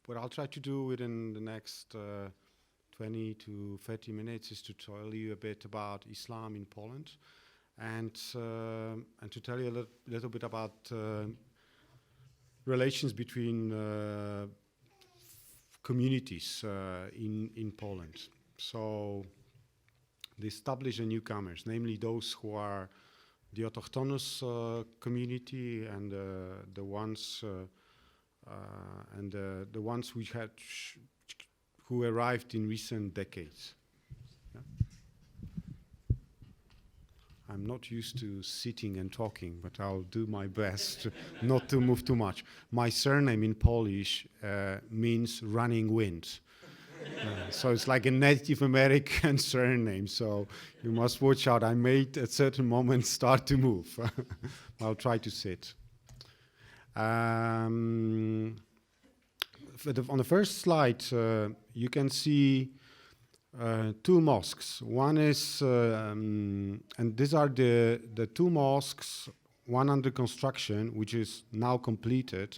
what I'll try to do within the next 20 to 30 minutes is to tell you a bit about Islam in Poland, and to tell you a little bit about relations between communities in Poland. So the established and newcomers, namely those who are the autochthonous community and the ones which had who arrived in recent decades. Yeah. I'm not used to sitting and talking, but I'll do my best not to move too much. My surname in Polish means running wind. So it's like a Native American surname, so you must watch out. I may at certain moments start to move. I'll try to sit. On the first slide, you can see two mosques. One is, and these are the two mosques, one under construction, which is now completed.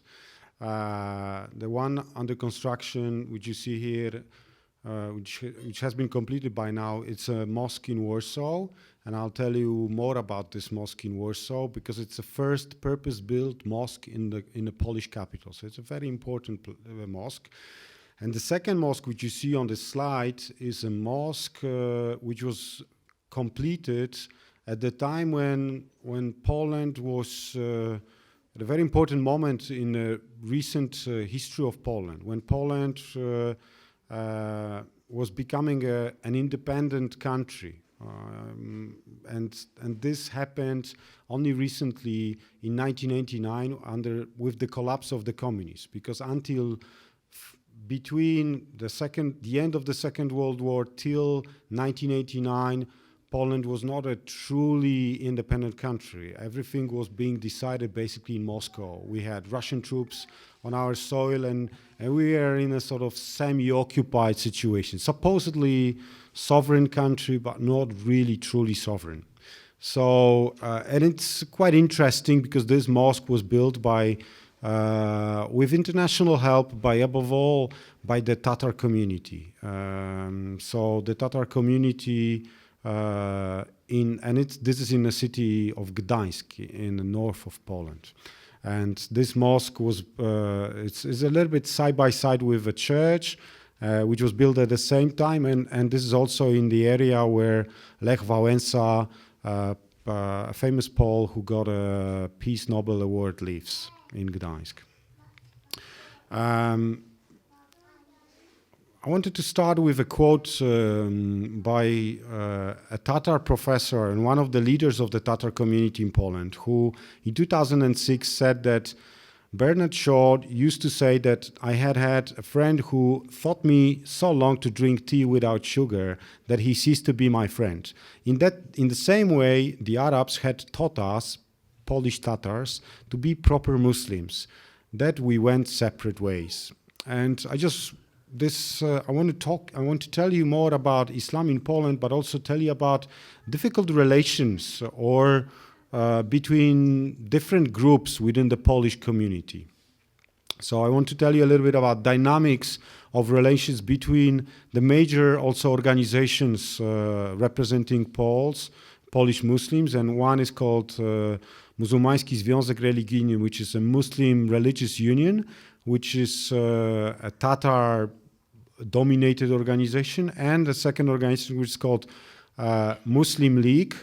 The one under construction, which you see here, which has been completed by now, it's a mosque in Warsaw, and I'll tell you more about this mosque in Warsaw because it's the first purpose-built mosque in the Polish capital. So it's a very important mosque. And the second mosque, which you see on the slide, is a mosque which was completed at the time when Poland was at a very important moment in the recent history of Poland, when Poland was becoming an independent country. And this happened only recently in 1989 with the collapse of the communists, because until between the end of the Second World War till 1989, Poland was not a truly independent country. Everything was being decided basically in Moscow. We had Russian troops on our soil, and we were in a sort of semi-occupied situation. Supposedly sovereign country, but not really truly sovereign. So, and it's quite interesting because this mosque was built by, with international help, above all, by the Tatar community. So the Tatar community this is in the city of Gdańsk in the north of Poland. And this mosque was, it's a little bit side by side with a church, which was built at the same time. And this is also in the area where Lech Wałęsa, a famous Pole who got a Peace Nobel Award, lives in Gdańsk. I wanted to start with a quote by a Tatar professor and one of the leaders of the Tatar community in Poland, who in 2006 said that Bernard Shaw used to say that I had a friend who taught me so long to drink tea without sugar that he ceased to be my friend. In the same way, the Arabs had taught us, Polish Tatars, to be proper Muslims, that we went separate ways. And I want to tell you more about Islam in Poland, but also tell you about difficult relations or between different groups within the Polish community. So I want to tell you a little bit about dynamics of relations between the major also organizations representing Polish Muslims, and one is called Muzułmański Związek Religijny, which is a Muslim religious union, which is a Tatar-dominated organization, and a second organization which is called Muslim League.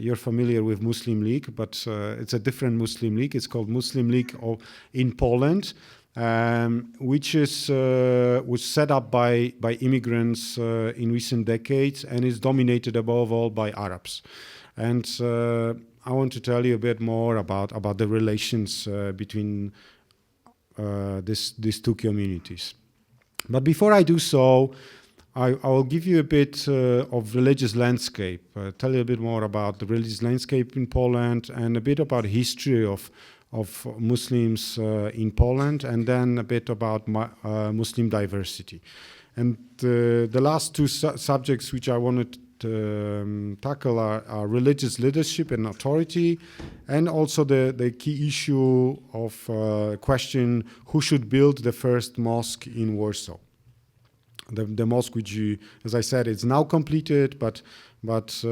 You're familiar with Muslim League, but it's a different Muslim League. It's called Muslim League in Poland, which was set up by immigrants in recent decades and is dominated above all by Arabs. And I want to tell you a bit more about the relations between these two communities. But before I do so, I will give you a bit of religious landscape, tell you a bit more about the religious landscape in Poland and a bit about history of Muslims in Poland, and then a bit about Muslim diversity. And the last two subjects which I wanted tackle are religious leadership and authority, and also the key issue of question who should build the first mosque in Warsaw. The mosque, which, as I said, it's now completed, but it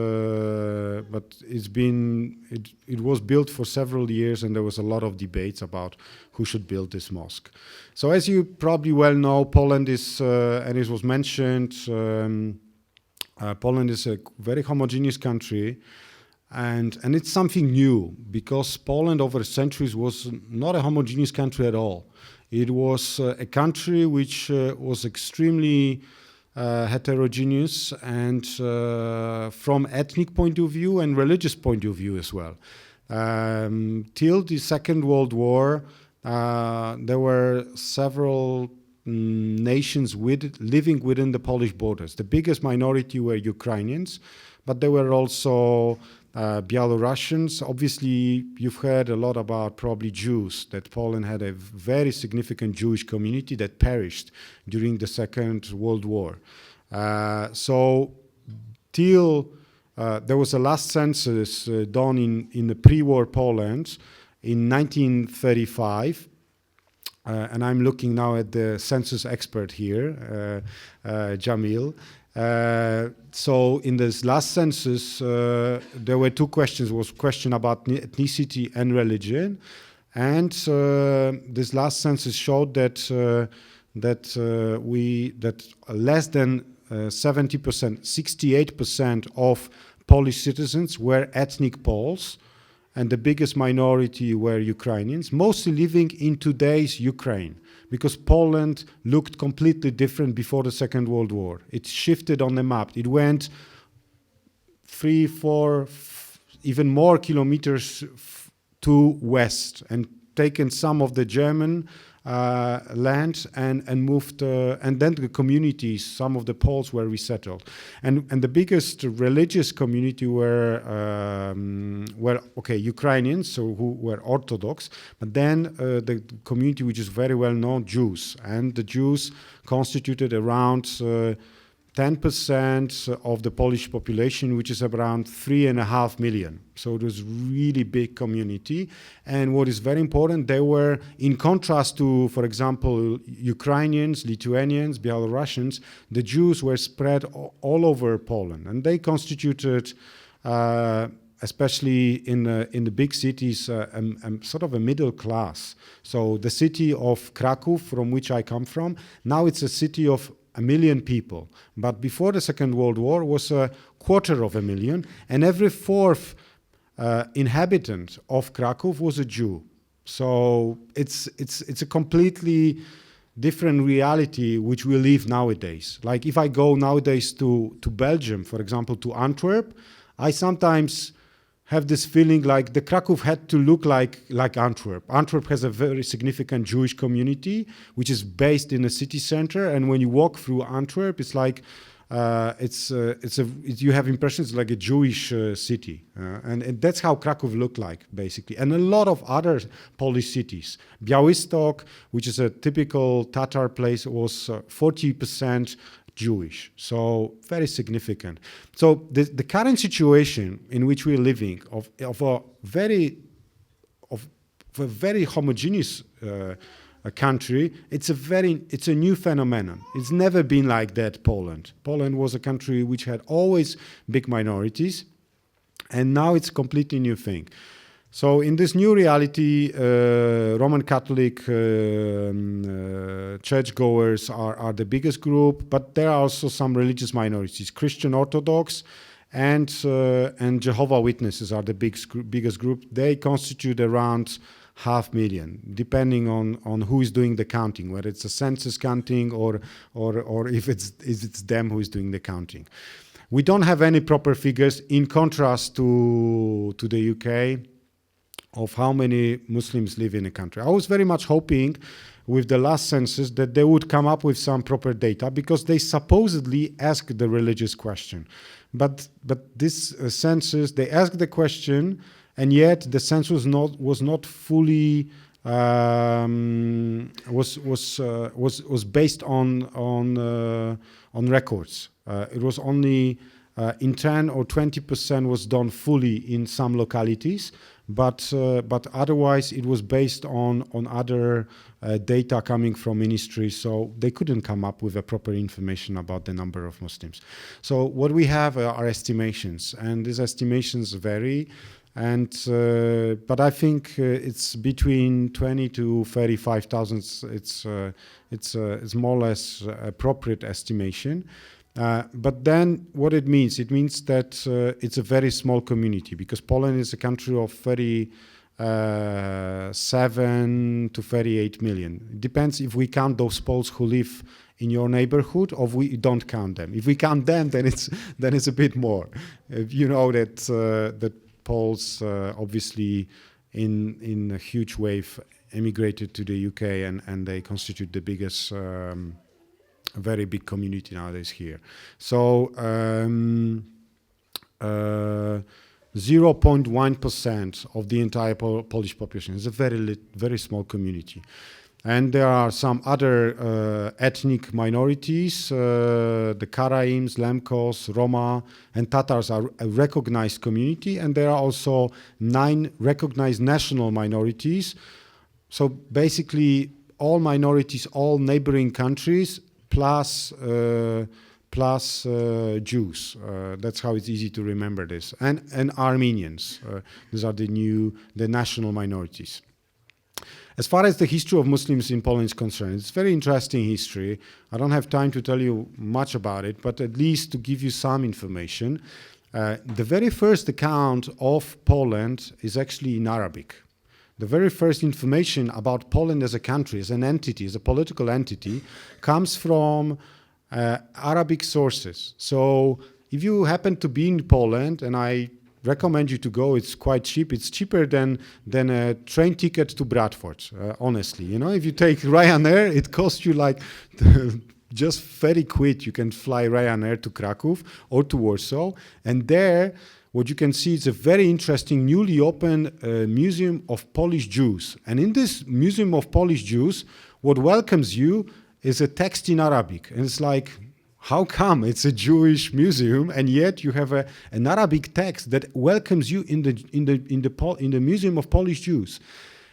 was built for several years, and there was a lot of debates about who should build this mosque. So, as you probably well know, Poland is, and it was mentioned, Poland is a very homogeneous country, and it's something new, because Poland over centuries was not a homogeneous country at all. It was a country which was extremely heterogeneous, and from ethnic point of view and religious point of view as well. Till the Second World War, there were several nations living within the Polish borders. The biggest minority were Ukrainians, but there were also Belarusians. Obviously, you've heard a lot about probably Jews, that Poland had a very significant Jewish community that perished during the Second World War. So till there was a last census done in the pre-war Poland in 1935, and I'm looking now at the census expert here, Jamil. So in this last census, there were two questions. Was question about ethnicity and religion, and this last census showed that less than 70%, 68% of Polish citizens were ethnic Poles, and the biggest minority were Ukrainians, mostly living in today's Ukraine, because Poland looked completely different before the Second World War. It shifted on the map. It went 3, 4, even more kilometers to west, and taken some of the German land and moved, and then the communities, some of the Poles were resettled, and the biggest religious community were Ukrainians, so who were Orthodox, but then the community which is very well known, Jews, and the Jews constituted around 10% of the Polish population, which is around 3.5 million. So it was really big community. And what is very important, they were, in contrast to, for example, Ukrainians, Lithuanians, Belarusians, the Jews were spread all over Poland. And they constituted, especially in the big cities, sort of a middle class. So the city of Kraków, from which I come from, now it's a city of 1 million people. But before the Second World War was 250,000, and every fourth inhabitant of Kraków was a Jew. So it's a completely different reality which we live nowadays. Like if I go nowadays to Belgium, for example, to Antwerp, I sometimes have this feeling like the Kraków had to look like Antwerp. Antwerp has a very significant Jewish community, which is based in a city center. And when you walk through Antwerp, it's like you have impressions like a Jewish city, and that's how Kraków looked like basically. And a lot of other Polish cities, Białystok, which is a typical Tatar place, was 40% Jewish, so very significant. So the current situation in which we're living of a very homogeneous country, it's a new phenomenon. It's never been like that. Poland was a country which had always big minorities, and now it's a completely new thing. So in this new reality, Roman Catholic churchgoers are the biggest group, but there are also some religious minorities. Christian Orthodox and Jehovah's Witnesses are the biggest group. They constitute around 500,000, depending on who is doing the counting, whether it's a census counting or if it's them who is doing the counting. We don't have any proper figures, in contrast to the UK, of how many Muslims live in a country. I was very much hoping with the last census that they would come up with some proper data, because they supposedly asked the religious question. But this census, they asked the question, and yet the census was not fully was based on records. It was only in 10 or 20% was done fully in some localities, but otherwise it was based on other data coming from ministries, so they couldn't come up with a proper information about the number of Muslims. So what we have are estimations, and these estimations vary. And but I think it's between 20 to 35,000. It's more or less appropriate estimation. But then what it means that it's a very small community, because Poland is a country of 37 to 38 million. It depends if we count those Poles who live in your neighborhood, or if we don't count them. If we count them, then it's a bit more. You know that Poles obviously in a huge wave emigrated to the UK, and they constitute the biggest, very big community nowadays here. So 0.1% of the entire Polish population. It's a very small community. And there are some other ethnic minorities. The Karaims, Lemkos, Roma, and Tatars are a recognized community. And there are also 9 recognized national minorities. So basically all minorities, all neighboring countries, plus Jews. That's how it's easy to remember this. And Armenians. These are the national minorities. As far as the history of Muslims in Poland is concerned, it's very interesting history. I don't have time to tell you much about it, but at least to give you some information. The very first account of Poland is actually in Arabic. The very first information about Poland as a country, as an entity, as a political entity, comes from Arabic sources. So if you happen to be in Poland, and I recommend you to go, it's quite cheap. It's cheaper than a train ticket to Bradford, honestly. You know, if you take Ryanair, it costs you like just very quick. You can fly Ryanair to Kraków or to Warsaw, and there what you can see is a very interesting newly opened museum of Polish Jews. And in this museum of Polish Jews, what welcomes you is a text in Arabic. And it's like, how come it's a Jewish museum and yet you have an Arabic text that welcomes you in the Museum of Polish Jews?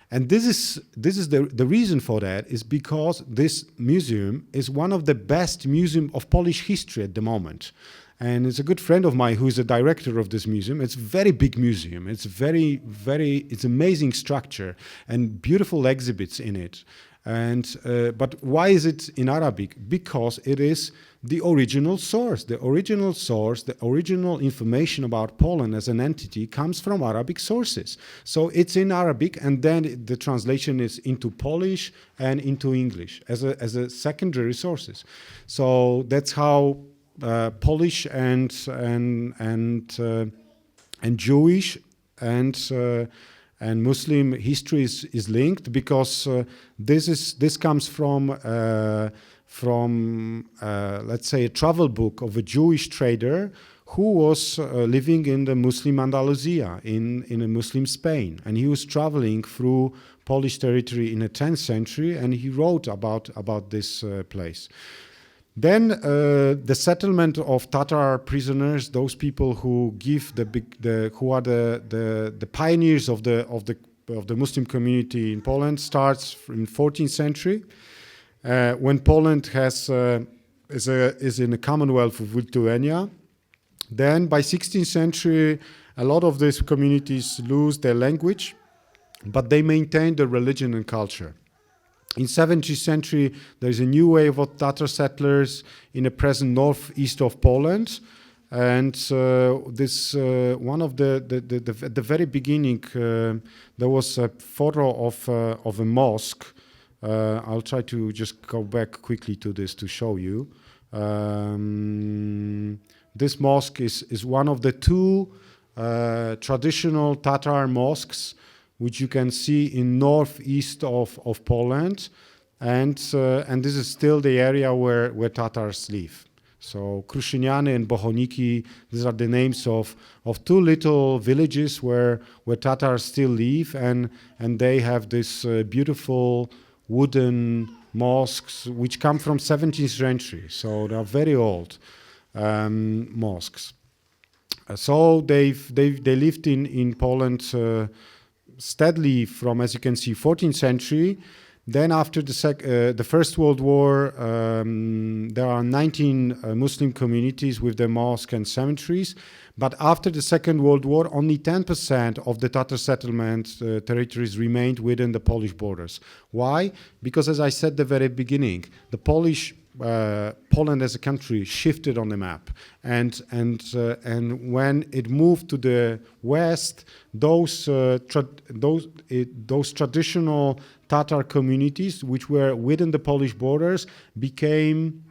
And this is the reason for that is because this museum is one of the best museum of Polish history at the moment. And it's a good friend of mine who is the director of this museum. It's a very big museum. It's it's amazing structure and beautiful exhibits in it. And but why is it in Arabic? Because it is the original source. The original information about Poland as an entity comes from Arabic sources. So it's in Arabic, and then the translation is into Polish and into English as a secondary sources. So that's how Polish and Jewish and Muslim history is linked, because this comes from let's say a travel book of a Jewish trader who was living in the Muslim Andalusia in a Muslim Spain, and he was traveling through Polish territory in the 10th century, and he wrote about this place. Then the settlement of Tatar prisoners, those people who give who are the pioneers of the Muslim community in Poland, starts in 14th century, when Poland is in a commonwealth of Lithuania. Then by 16th century, a lot of these communities lose their language, but they maintain their religion and culture. In 17th century, there's a new wave of Tatar settlers in the present northeast of Poland, and this one of at the very beginning there was a photo of a mosque. I'll try to just go back quickly to this to show you. This mosque is one of the 2 traditional Tatar mosques which you can see in northeast of Poland, and this is still the area where Tatars live. So Kruszyniany and Bohoniki, these are the names of 2 little villages where Tatars still live, and they have this beautiful wooden mosques which come from 17th century. So they are very old mosques. So they lived in Poland steadily from, as you can see, 14th century. Then after the First World War, there are 19 Muslim communities with their mosques and cemeteries. But after the Second World War, only 10% of the Tatar settlement territories remained within the Polish borders. Why? Because, as I said at the very beginning, the Poland as a country shifted on the map, and when it moved to the west, those traditional Tatar communities, which were within the Polish borders, became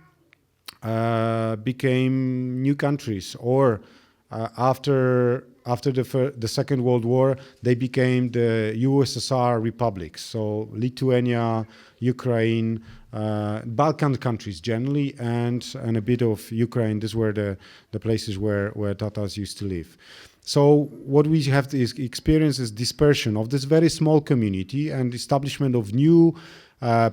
new countries, or after the Second World War, they became the USSR republics. So Lithuania, Ukraine, Balkan countries generally, and a bit of Ukraine. These were the places where Tatars used to live. So what we have to experience is dispersion of this very small community and establishment of new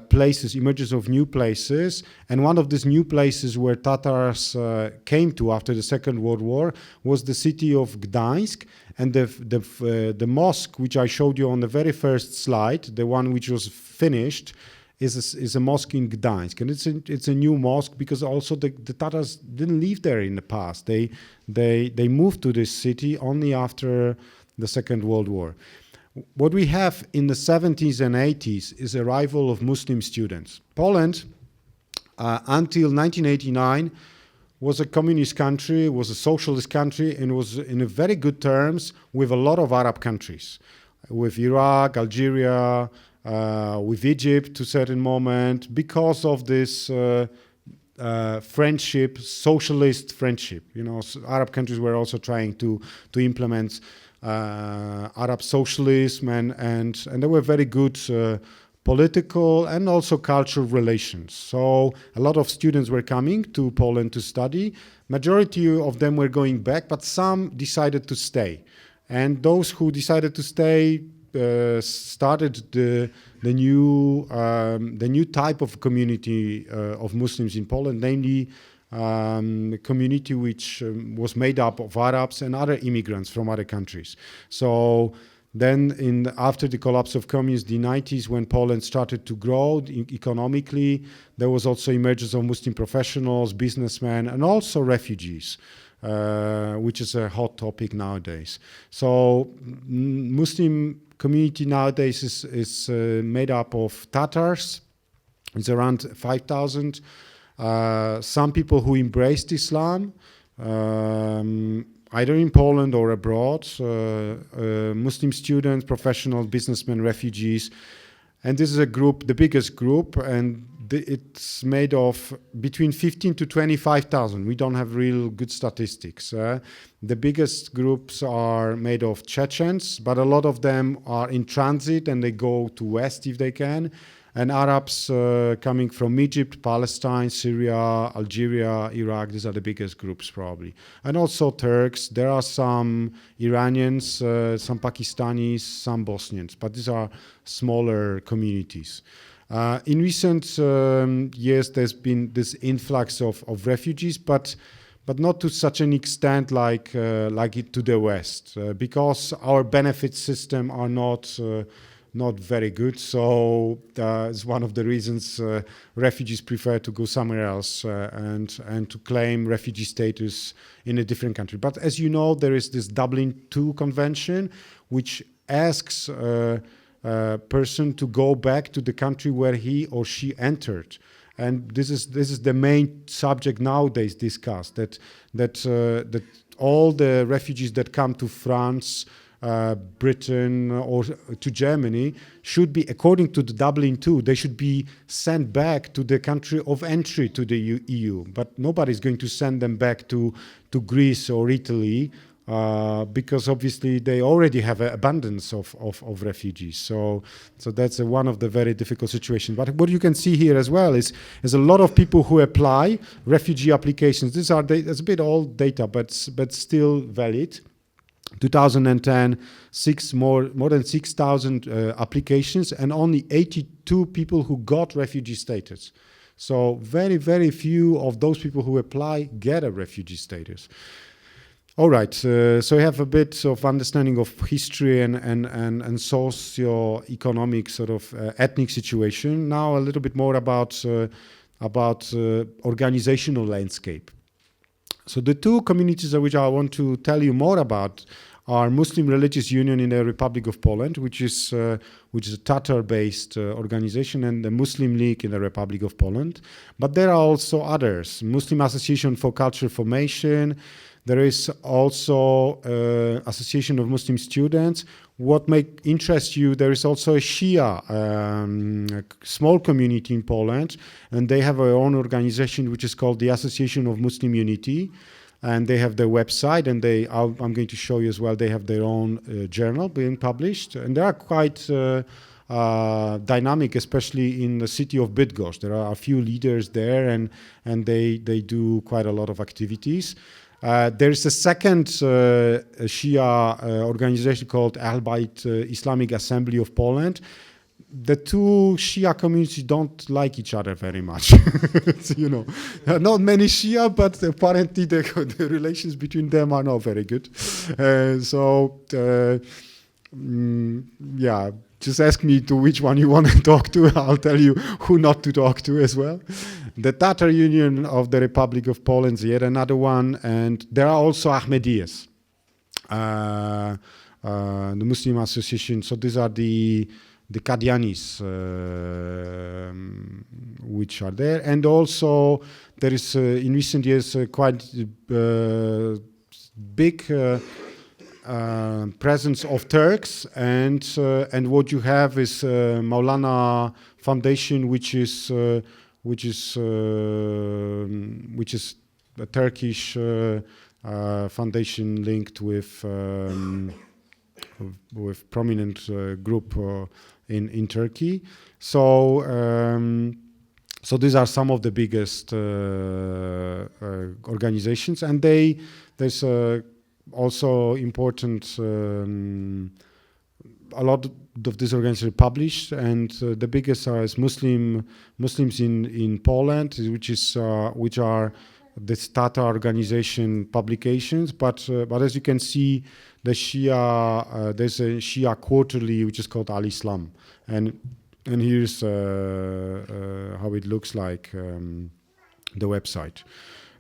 places, emergence of new places. And one of these new places where Tatars came to after the Second World War was the city of Gdańsk. And the mosque, which I showed you on the very first slide, the one which was finished, is a mosque in Gdańsk. And it's a new mosque because also the Tatars didn't live there in the past. They moved to this city only after the Second World War. What we have in the 70s and 80s is arrival of Muslim students. Poland, until 1989, was a communist country, was a socialist country, and was in a very good terms with a lot of Arab countries, with Iraq, Algeria, with Egypt to a certain moment, because of this friendship, socialist friendship. You know, Arab countries were also trying to implement Arab socialism, and there were very good political and also cultural relations. So a lot of students were coming to Poland to study. Majority of them were going back, but some decided to stay. And those who decided to stay started the new type of community of Muslims in Poland, namely a community which was made up of Arabs and other immigrants from other countries. So then after the collapse of communism in the 90s, when Poland started to grow economically, there was also emergence of Muslim professionals, businessmen, and also refugees, which is a hot topic nowadays. So Muslim community nowadays is made up of Tatars. It's around 5,000. Some people who embraced Islam, either in Poland or abroad, Muslim students, professionals, businessmen, refugees. And this is a group, the biggest group, and it's made of between 15 to 25,000. We don't have real good statistics. The biggest groups are made of Chechens, but a lot of them are in transit and they go to West if they can. And Arabs coming from Egypt, Palestine, Syria, Algeria, Iraq, these are the biggest groups probably. And also Turks, there are some Iranians, some Pakistanis, some Bosnians, but these are smaller communities. In recent years, there's been this influx of refugees, but not to such an extent like it to the West, because our benefit system are not very good. So it's one of the reasons refugees prefer to go somewhere else and to claim refugee status in a different country. But as you know, there is this Dublin II Convention, which asks a person to go back to the country where he or she entered. And this is the main subject nowadays discussed, that all the refugees that come to France, Britain or to Germany should be, according to the Dublin II, they should be sent back to the country of entry to the EU. But nobody's going to send them back to Greece or Italy because obviously they already have an abundance of refugees. So that's one of the very difficult situations. But what you can see here as well is a lot of people who apply refugee applications. It's a bit old data, but still valid. 2010, more than 6,000 applications and only 82 people who got refugee status. So very, very few of those people who apply get a refugee status. All right, so you have a bit of understanding of history and socio-economic sort of ethnic situation. Now a little bit more about organizational landscape. So the two communities which I want to tell you more about are Muslim Religious Union in the Republic of Poland, which is a Tatar-based organization, and the Muslim League in the Republic of Poland. But there are also others: Muslim Association for Cultural Formation. There is also Association of Muslim Students. What may interest you, there is also a Shia, a small community in Poland, and they have their own organization which is called the Association of Muslim Unity. And they have their website, and I'm going to show you as well, they have their own journal being published. And they are quite dynamic, especially in the city of Bydgoszcz. There are a few leaders there, and they do quite a lot of activities. There's a second Shia organization called Al-Bayt Islamic Assembly of Poland. The two Shia communities don't like each other very much. There are not many Shia, but apparently the relations between them are not very good. Just ask me to which one you want to talk to. I'll tell you who not to talk to as well. The Tatar Union of the Republic of Poland is yet another one, and there are also Ahmediyyas, the Muslim Association. So these are the Qadianis, which are there, and also there is in recent years quite big presence of Turks, and what you have is Maulana Foundation, which is a Turkish foundation linked with prominent group in Turkey. So these are some of the biggest organizations, and there's also important. A lot of these organizations are published, and the biggest are Muslims in Poland, which are this Tata organization publications. But as you can see, the Shia there's a Shia quarterly which is called Al Islam, and here's how it looks like, the website.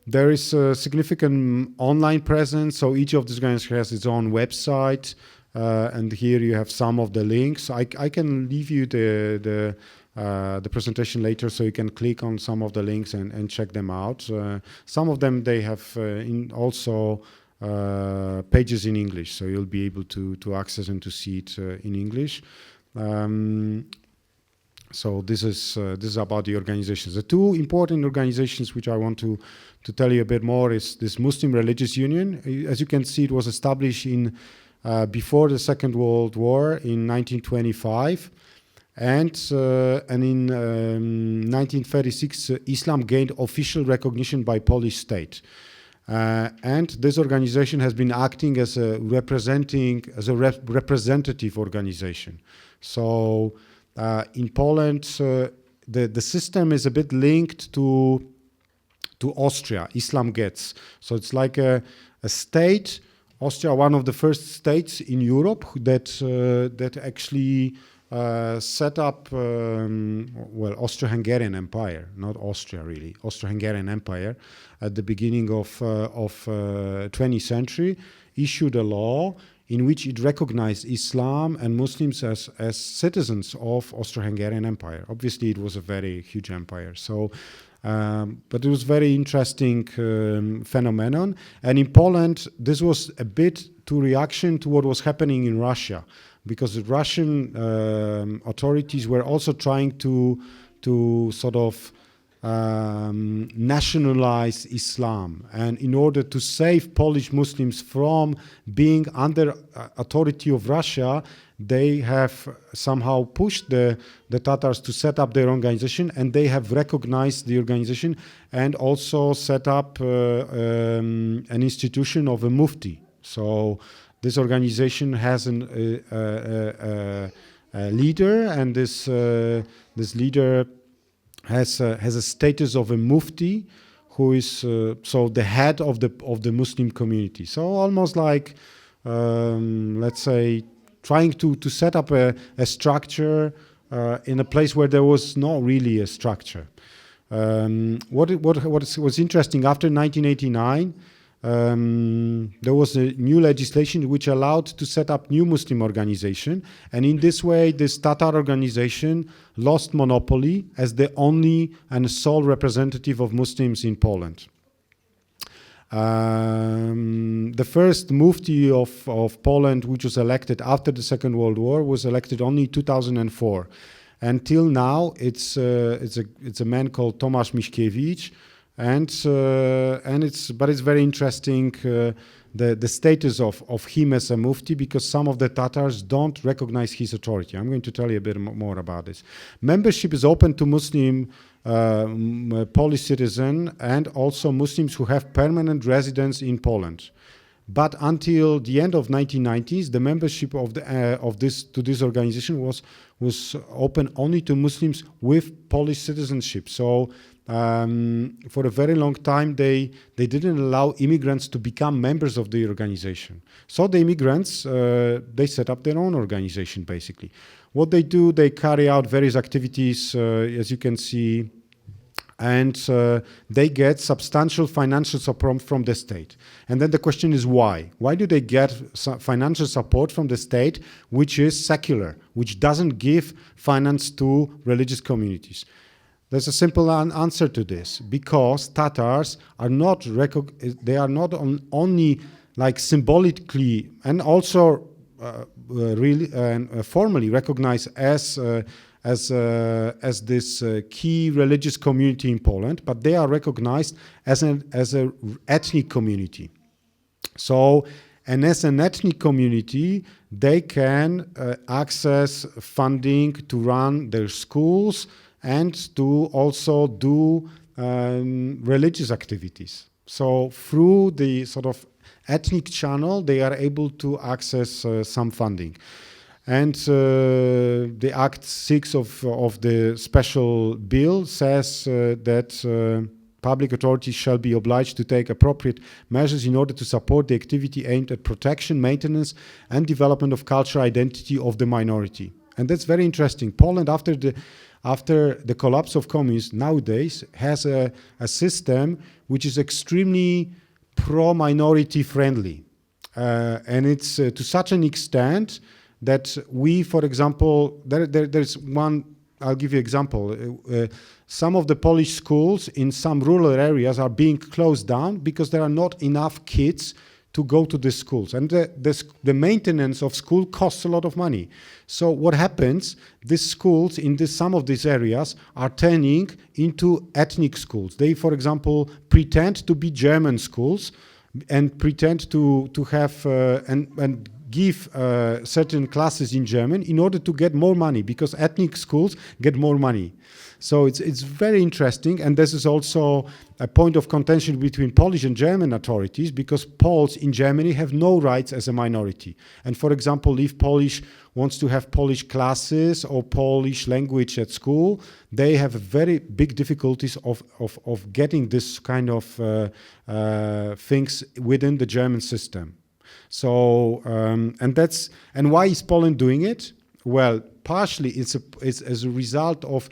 There is a significant online presence, so each of these organizations has its own website, and here you have some of the links. I can leave you the presentation later, so you can click on some of the links and check them out. Some of them they have also pages in English, so you'll be able to access and to see it in English. So this is about the organizations. The two important organizations which I want to tell you a bit more is this Muslim Religious Union. As you can see, it was established before the Second World War in 1925, and in 1936 Islam gained official recognition by Polish state. And this organization has been acting as a representative organization. So in Poland, the system is a bit linked to Austria. Islam gets, so it's like a state. Austria, one of the first states in Europe that actually set up, Austro-Hungarian Empire, not Austria really, Austro-Hungarian Empire, at the beginning of 20th century, issued a law in which it recognized Islam and Muslims as citizens of Austro-Hungarian Empire. Obviously, it was a very huge empire. So, but it was very interesting phenomenon. And in Poland, this was a bit to reaction to what was happening in Russia, because the Russian authorities were also trying to sort of nationalize Islam, and in order to save Polish Muslims from being under authority of Russia, they have somehow pushed the Tatars to set up their organization, and they have recognized the organization and also set up an institution of a mufti. So this organization has a leader, and this leader has a status of a mufti, who is so the head of the Muslim community. So almost like, let's say, trying to set up a structure in a place where there was not really a structure. What was interesting, after 1989, there was a new legislation which allowed to set up new Muslim organization, and in this way this Tatar organization lost monopoly as the only and sole representative of Muslims in Poland. The first mufti of Poland, which was elected after the Second World War, was elected only in 2004. Until now, it's a man called Tomasz Miśkiewicz, but it's very interesting the status of him as a mufti, because some of the Tatars don't recognize his authority. I'm going to tell you a bit more about this. Membership is open to Muslim Polish citizens and also Muslims who have permanent residence in Poland. But until the end of 1990s, the membership of this organization was open only to Muslims with Polish citizenship. So for a very long time, they didn't allow immigrants to become members of the organization. So the immigrants, they set up their own organization, basically. What they do, they carry out various activities, as you can see, and they get substantial financial support from the state. And then the question is why? Why do they get financial support from the state, which is secular, which doesn't give finance to religious communities? There's a simple answer to this: because Tatars are not only like symbolically and also really formally recognized as this key religious community in Poland, but they are recognized as an ethnic community. So, and as an ethnic community, they can access funding to run their schools and to also do religious activities. So through the sort of ethnic channel, they are able to access some funding. And the Act 6 of the special bill says that public authorities shall be obliged to take appropriate measures in order to support the activity aimed at protection, maintenance, and development of cultural identity of the minority. And that's very interesting. Poland, after the collapse of communism, nowadays has a system which is extremely pro-minority friendly. And it's to such an extent that we, for example, there's one, I'll give you an example. Some of the Polish schools in some rural areas are being closed down because there are not enough kids to go to the schools. And the maintenance of school costs a lot of money. So what happens, these schools in some of these areas are turning into ethnic schools. They, for example, pretend to be German schools and pretend to have and give certain classes in German in order to get more money, because ethnic schools get more money. So it's very interesting, and this is also a point of contention between Polish and German authorities, because Poles in Germany have no rights as a minority. And for example, if Polish wants to have Polish classes or Polish language at school, they have very big difficulties of getting this kind of things within the German system. So and why is Poland doing it? Well, partially it's as a result of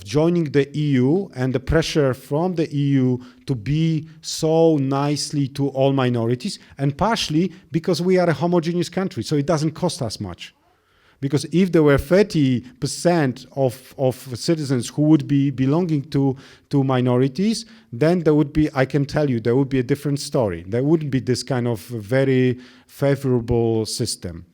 joining the EU and the pressure from the EU to be so nicely to all minorities, and partially because we are a homogeneous country, so it doesn't cost us much. Because if there were 30% of citizens who would be belonging to minorities, then there would be, I can tell you, there would be a different story. There wouldn't be this kind of very favorable system.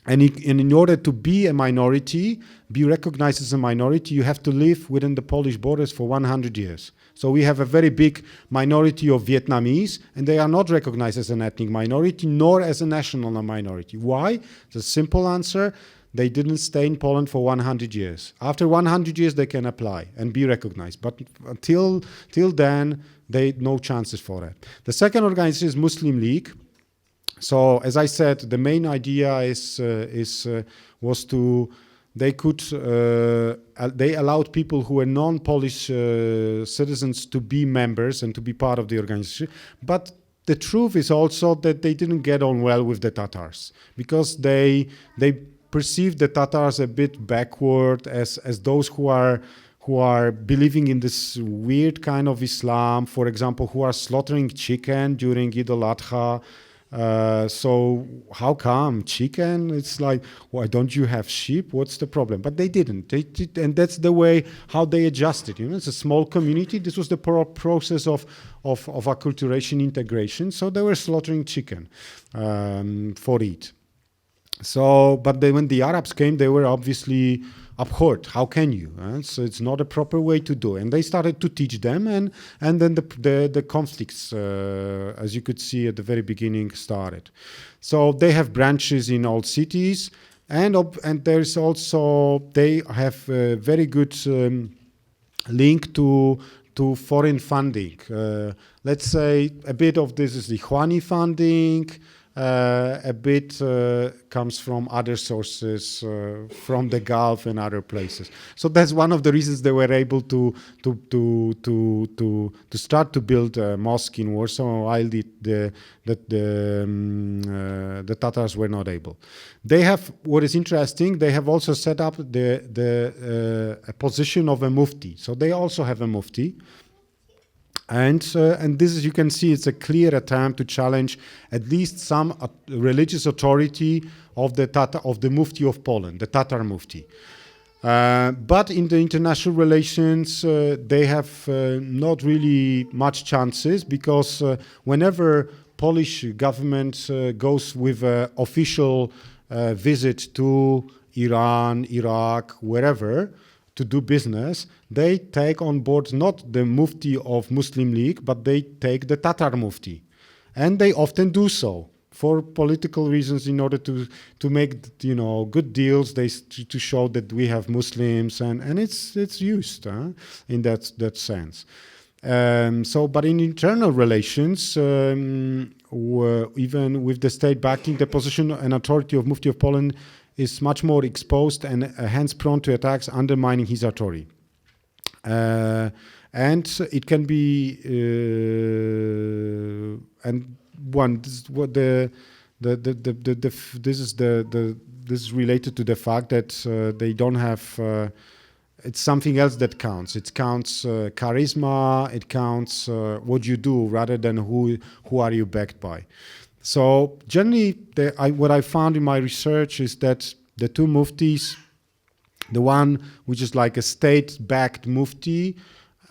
And in order to be a minority, be recognized as a minority, you have to live within the Polish borders for 100 years. So we have a very big minority of Vietnamese, and they are not recognized as an ethnic minority, nor as a national minority. Why? The simple answer: they didn't stay in Poland for 100 years. After 100 years, they can apply and be recognized. But till then, no chances for that. The second organization is Muslim League. So, as I said, the main idea was to they could they allowed people who were non-Polish citizens to be members and to be part of the organization. But the truth is also that they didn't get on well with the Tatars, because they perceived the Tatars a bit backward, as those who are believing in this weird kind of Islam, for example, who are slaughtering chicken during Eid al-Adha. So how come chicken? It's like, why don't you have sheep? What's the problem? But they didn't. They did, and that's the way how they adjusted. You know, it's a small community. This was the process of acculturation, integration. So they were slaughtering chicken for it. So, but when the Arabs came, they were obviously abhorred. How can you? So it's not a proper way to do. And they started to teach them, and then the conflicts, as you could see at the very beginning, started. So they have branches in all cities, and there's also, they have a very good link to foreign funding. Let's say a bit of this is the Ikhwani funding. A bit comes from other sources, from the Gulf and other places. So that's one of the reasons they were able to start to build a mosque in Warsaw, while the Tatars were not able. They have, what is interesting, they have also set up a position of a mufti. So they also have a mufti. And this is, you can see, it's a clear attempt to challenge at least some religious authority of the Mufti of Poland, the Tatar Mufti. But in the international relations, they have not really much chances, because whenever Polish government goes with an official visit to Iran, Iraq, wherever, to do business, they take on board not the Mufti of Muslim League, but they take the Tatar Mufti. And they often do so for political reasons, in order to make, you know, good deals, to show that we have Muslims, and it's used in that sense. So, but in internal relations, even with the state backing, the position and authority of Mufti of Poland is much more exposed, and hence prone to attacks, undermining his authority. And it can be, and one, this is what this is related to the fact that they don't have. It's something else that counts. It counts charisma. It counts what you do, rather than who are you backed by. So generally, what I found in my research is that the two muftis, the one which is like a state-backed mufti,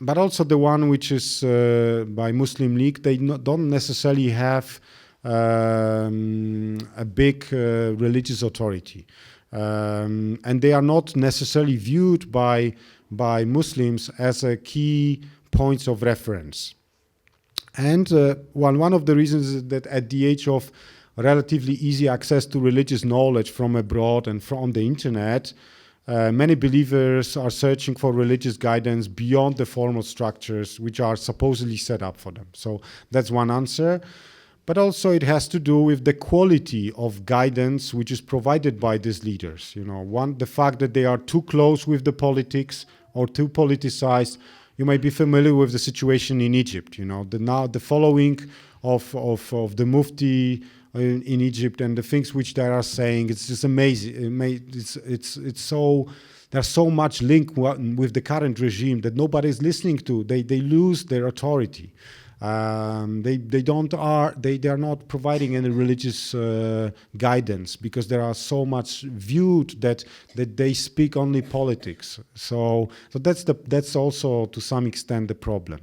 but also the one which is by Muslim League, they don't necessarily have a big religious authority. And they are not necessarily viewed by Muslims as a key points of reference. And one of the reasons is that at the age of relatively easy access to religious knowledge from abroad and from the internet, many believers are searching for religious guidance beyond the formal structures which are supposedly set up for them. So that's one answer. But also it has to do with the quality of guidance which is provided by these leaders. You know, the fact that they are too close with the politics or too politicized. You might be familiar with the situation in Egypt. You know, the following of the Mufti in Egypt and the things which they are saying, it's just amazing. It's so, there's so much link with the current regime that nobody is listening to. They lose their authority. They are not providing any religious guidance, because there are so much viewed that they speak only politics. So that's also to some extent the problem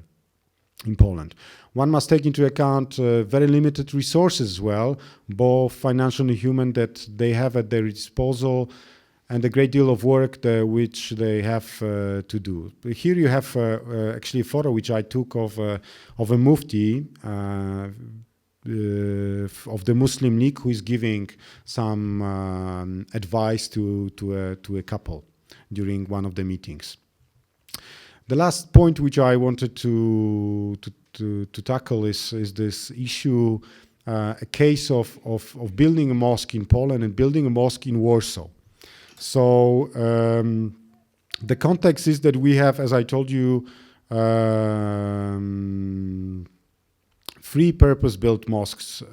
in Poland. One must take into account very limited resources as well, both financial and human, that they have at their disposal, and a great deal of work which they have to do. Here you have actually a photo which I took of a mufti of the Muslim League, who is giving some advice to a couple during one of the meetings. The last point which I wanted to tackle is this issue, a case of building a mosque in Poland and building a mosque in Warsaw. So the context is that we have, as I told you, 3 purpose-built mosques,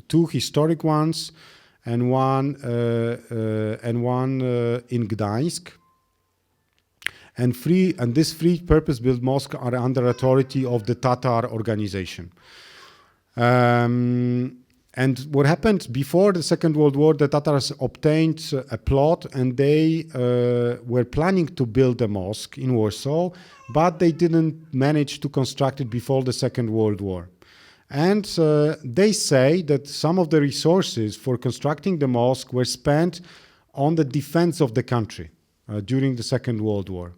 2 historic ones, and one in Gdańsk. And these 3 purpose-built mosques are under authority of the Tatar organization. And what happened before the Second World War, the Tatars obtained a plot, and they were planning to build a mosque in Warsaw, but they didn't manage to construct it before the Second World War. And they say that some of the resources for constructing the mosque were spent on the defense of the country during the Second World War.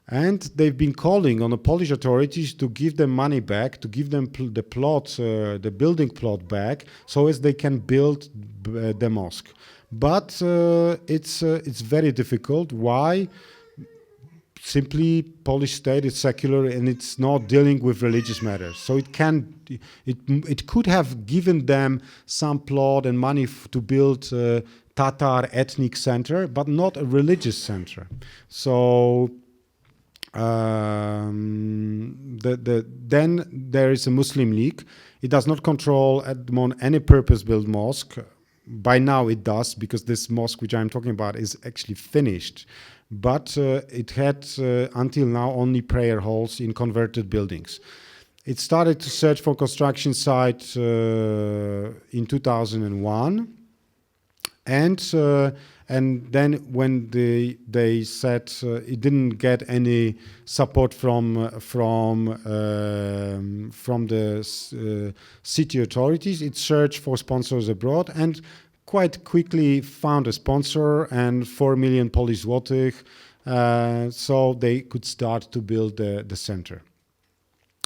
And they've been calling on the Polish authorities to give them money back, to give them the plot, the building plot back, so as they can build the mosque. But it's very difficult. Why? Simply, Polish state is secular and it's not dealing with religious matters. So it could have given them some plot and money to build a Tatar ethnic center, but not a religious center. So then there is a Muslim League. It does not control at the moment any purpose-built mosque. By now it does, because this mosque which I'm talking about is actually finished. But it had until now only prayer halls in converted buildings. It started to search for construction site in 2001. And then when they said it didn't get any support from the city authorities, it searched for sponsors abroad and quite quickly found a sponsor and 4 million Polish złotych, so they could start to build the center.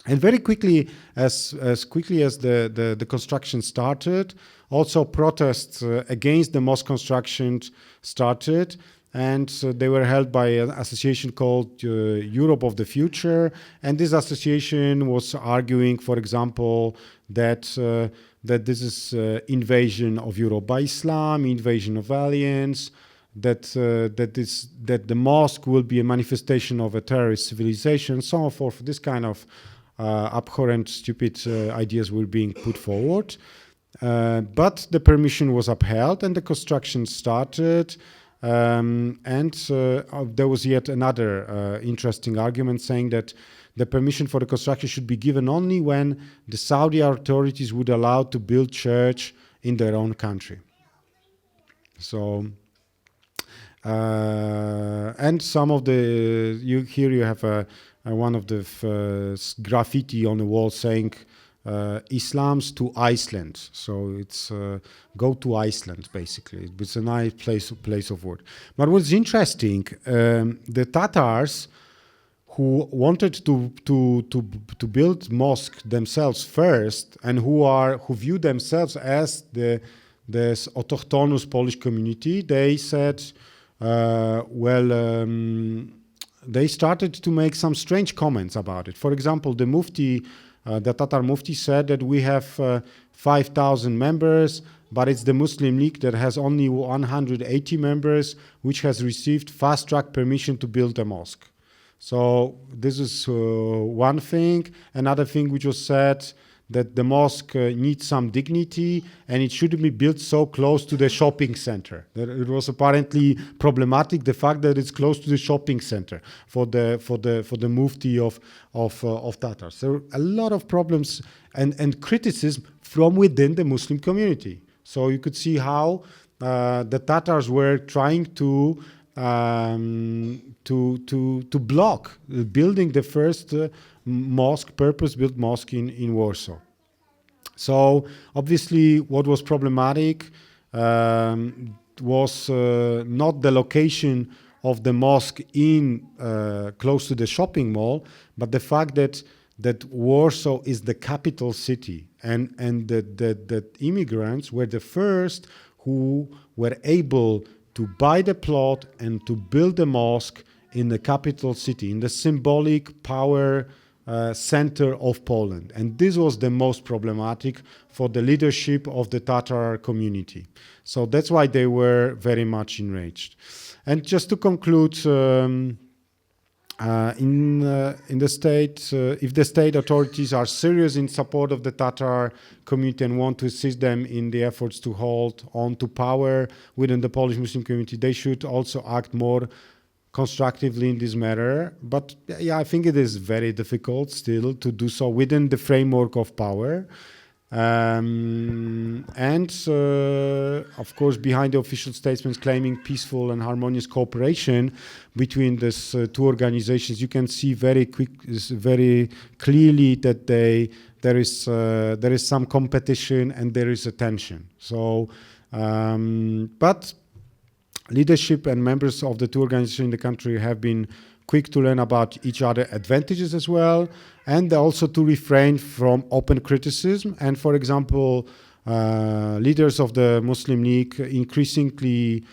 And very quickly, as quickly as the construction started, also protests against the mosque construction started, and they were held by an association called Europe of the Future. And this association was arguing, for example, that this is invasion of Europe by Islam, invasion of aliens, that the mosque will be a manifestation of a terrorist civilization, so on and forth. This kind of abhorrent, stupid ideas were being put forward. But the permission was upheld and the construction started. And there was yet another interesting argument saying that the permission for the construction should be given only when the Saudi authorities would allow to build church in their own country. So, and some of the, here you have one of the graffiti on the wall saying, Islam's to Iceland. So it's go to Iceland, basically. It's a nice place of work. But what's interesting, the Tatars who wanted to build mosque themselves first, and who view themselves as this autochthonous Polish community, they said, they started to make some strange comments about it. For example, the Mufti, the Tatar Mufti, said that we have 5,000 members, but it's the Muslim League that has only 180 members, which has received fast-track permission to build a mosque. So this is one thing. Another thing which was said, that the mosque needs some dignity and it shouldn't be built so close to the shopping center. That it was apparently problematic, the fact that it's close to the shopping center for the Mufti of Tatars. There are a lot of problems and criticism from within the Muslim community. So you could see how the Tatars were trying to block building the first mosque, purpose-built mosque in Warsaw. So obviously what was problematic was not the location of the mosque in close to the shopping mall, but the fact that Warsaw is the capital city, and that immigrants were the first who were able to buy the plot and to build the mosque in the capital city, in the symbolic power center of Poland. And this was the most problematic for the leadership of the Tatar community. So that's why they were very much enraged. And just to conclude, in the state, if the state authorities are serious in support of the Tatar community and want to assist them in the efforts to hold on to power within the Polish Muslim community, they should also act more constructively in this matter. But yeah, I think it is very difficult still to do so within the framework of power. Of course, behind the official statements claiming peaceful and harmonious cooperation between these two organizations, you can see very clearly that there is some competition and there is a tension. So, but leadership and members of the two organizations in the country have been quick to learn about each other's advantages as well, and also to refrain from open criticism. And for example, leaders of the Muslim League increasingly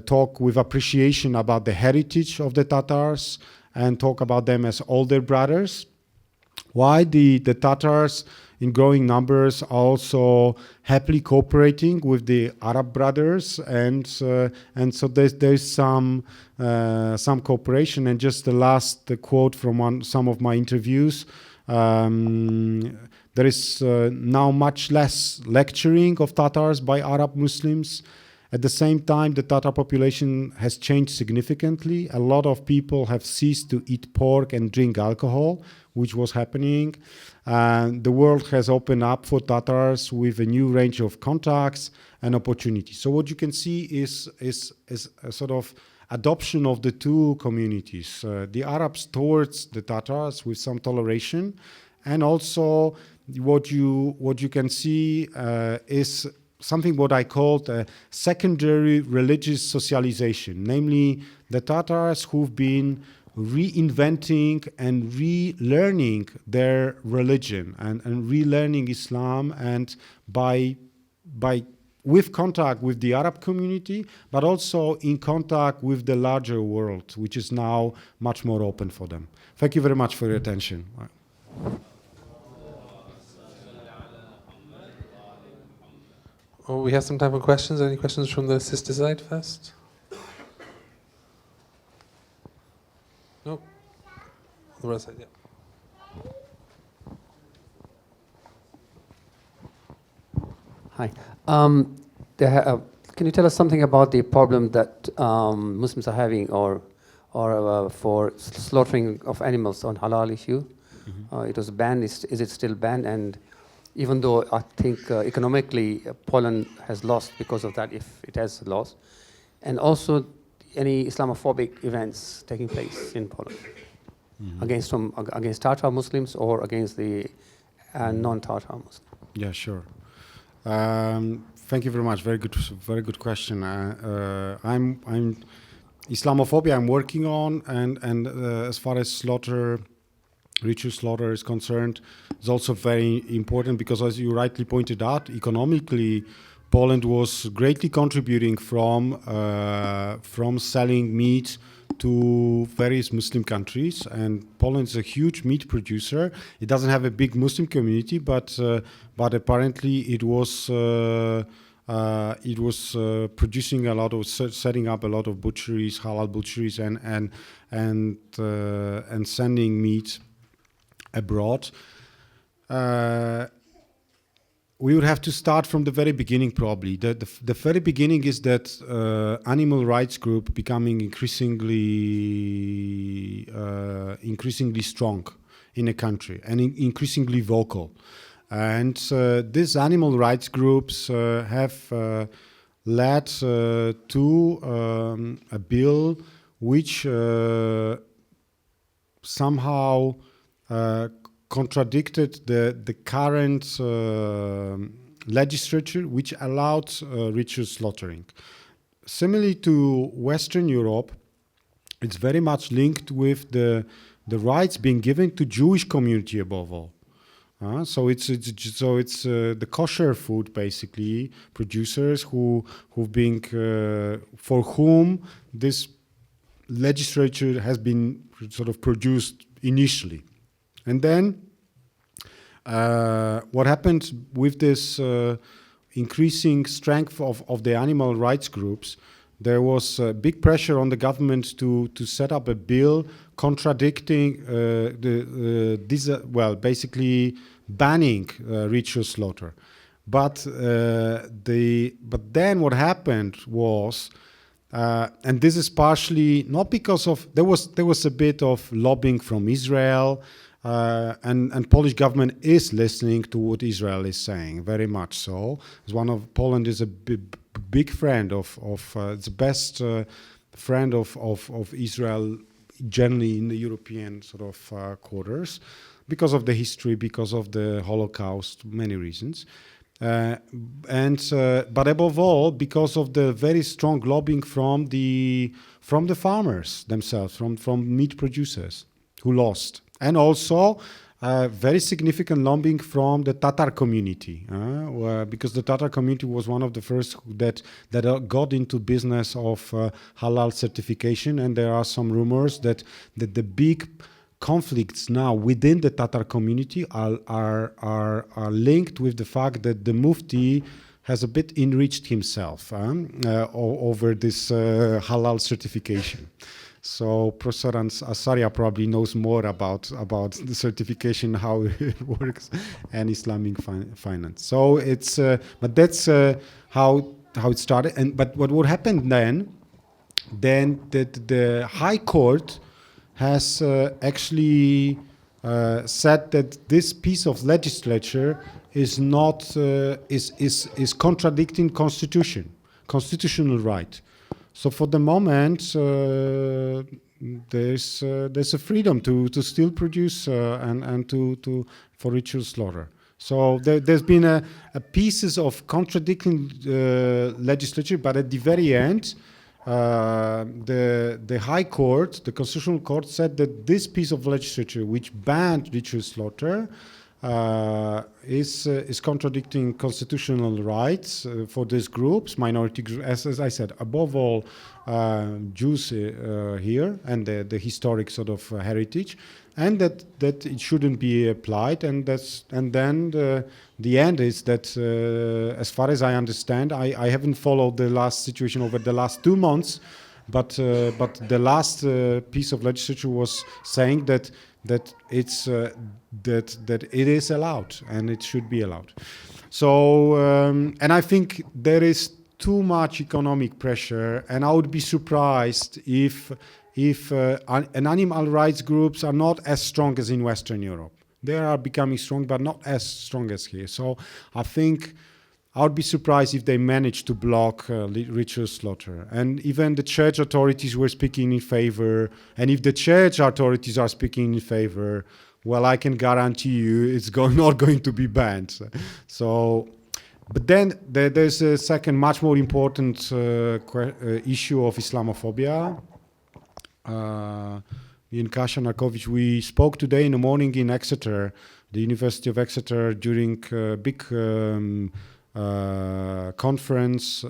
talk with appreciation about the heritage of the Tatars and talk about them as older brothers. Why the Tatars in growing numbers are also happily cooperating with the Arab brothers, and so there's some cooperation. And just the last quote from some of my interviews, there is now much less lecturing of Tatars by Arab Muslims. At the same time, the Tatar population has changed significantly. A lot of people have ceased to eat pork and drink alcohol, which was happening. The world has opened up for Tatars with a new range of contacts and opportunities. So what you can see is a sort of adoption of the two communities, the Arabs towards the Tatars with some toleration, and also what you can see is something what I called a secondary religious socialization, namely the Tatars who've been reinventing and relearning their religion and relearning Islam, and with contact with the Arab community, but also in contact with the larger world, which is now much more open for them. Thank you very much for your attention. Oh, we have some time for questions. Any questions from the sister side first? No? On the right side, yeah. Hi. Can you tell us something about the problem that Muslims are having, or for slaughtering of animals on halal issue? Mm-hmm. It was banned. Is it still banned? And even though I think economically Poland has lost because of that, if it has lost, and also any Islamophobic events taking place in Poland, mm-hmm. against Tatar Muslims or against the non-Tatar Muslims? Yeah, sure. Thank you very much. Very good question. I'm Islamophobia. I'm working on, and as far as ritual slaughter is concerned, is also very important because, as you rightly pointed out, economically, Poland was greatly contributing from selling meat to various Muslim countries, and Poland is a huge meat producer. It doesn't have a big Muslim community, but apparently it was producing a lot of, setting up a lot of butcheries, halal butcheries, and sending meat abroad. We would have to start from the very beginning, probably. The very beginning is that animal rights group becoming increasingly strong in a country and increasingly vocal. And these animal rights groups have led to a bill which somehow contradicted the current legislature, which allowed ritual slaughtering. Similarly to Western Europe, it's very much linked with the rights being given to Jewish community above all. So it's the kosher food basically producers who've been for whom this legislature has been sort of produced initially. And then what happened with this increasing strength of the animal rights groups, there was big pressure on the government to set up a bill contradicting basically banning ritual slaughter. But then what happened was, and this is partially not because of there was a bit of lobbying from Israel, and Polish government is listening to what Israel is saying, very much so. As Poland is a big friend of the best friend of Israel generally in the European sort of quarters, because of the history, because of the Holocaust, many reasons. But above all, because of the very strong lobbying from the farmers themselves, from meat producers who lost, and also very significant lobbying from the Tatar community, because the Tatar community was one of the first that got into business of halal certification, and there are some rumors that the big conflicts now within the Tatar community are linked with the fact that the Mufti has a bit enriched himself over this halal certification. So Professor Asaria probably knows more about the certification, how it works, and Islamic finance. So it's but that's how it started. But what happened then the High Court has actually said that this piece of legislature is not is contradicting constitutional right. So for the moment, there's a freedom to still produce and to for ritual slaughter. So there's been a pieces of contradicting legislature, but at the very end, the High Court, the Constitutional Court, said that this piece of legislature, which banned ritual slaughter, is contradicting constitutional rights for these groups, minority groups, as I said, above all Jews here, and the historic sort of heritage, and that it shouldn't be applied, and then the end is that, as far as I understand, I haven't followed the last situation over the last 2 months, but the last piece of legislature was saying that it's that it is allowed and it should be allowed. So and I think there is too much economic pressure, and I would be surprised if animal rights groups are not as strong as in Western Europe. They are becoming strong, but not as strong as here. So I think I would be surprised if they manage to block ritual slaughter. And even the church authorities were speaking in favor. And if the church authorities are speaking in favor, well, I can guarantee you it's not going to be banned. So, but then there's a second, much more important issue of Islamophobia. Me and Kasia Narkowicz, we spoke today in the morning in Exeter, the University of Exeter, during a big conference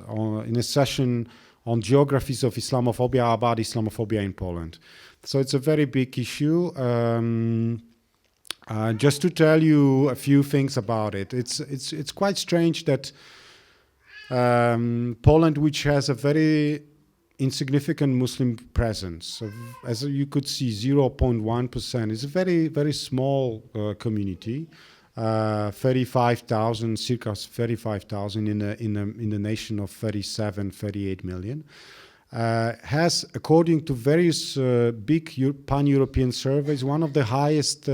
in a session on geographies of Islamophobia, about Islamophobia in Poland. So it's a very big issue. Just to tell you a few things about it, it's quite strange that Poland, which has a very insignificant Muslim presence, as you could see, 0.1%, is a very, very small community. 35,000, circa 35,000 in a nation of 38 million, has, according to various big pan-European surveys, one of the highest